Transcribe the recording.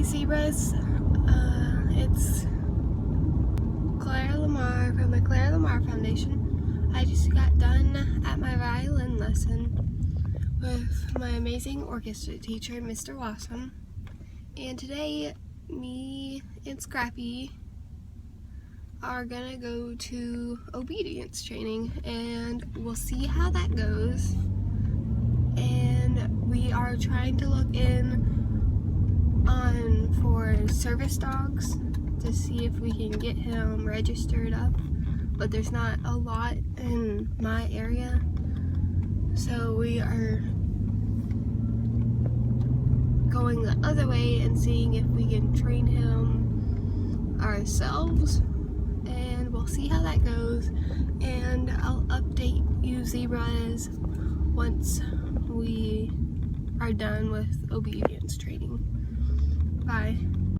Hey Zebras, it's Claire Lamar from the Claire Lamar Foundation. I just got done at my violin lesson with my amazing orchestra teacher, Mr. Wasson. And today, me and Scrappy are gonna go to obedience training, and we'll see how that goes. And we are trying to look in for service dogs to see if we can get him registered up, but there's not a lot in my area, so we are going the other way and seeing if we can train him ourselves, and we'll see how that goes. And I'll update you Zebras once we are done with obedience training. Bye.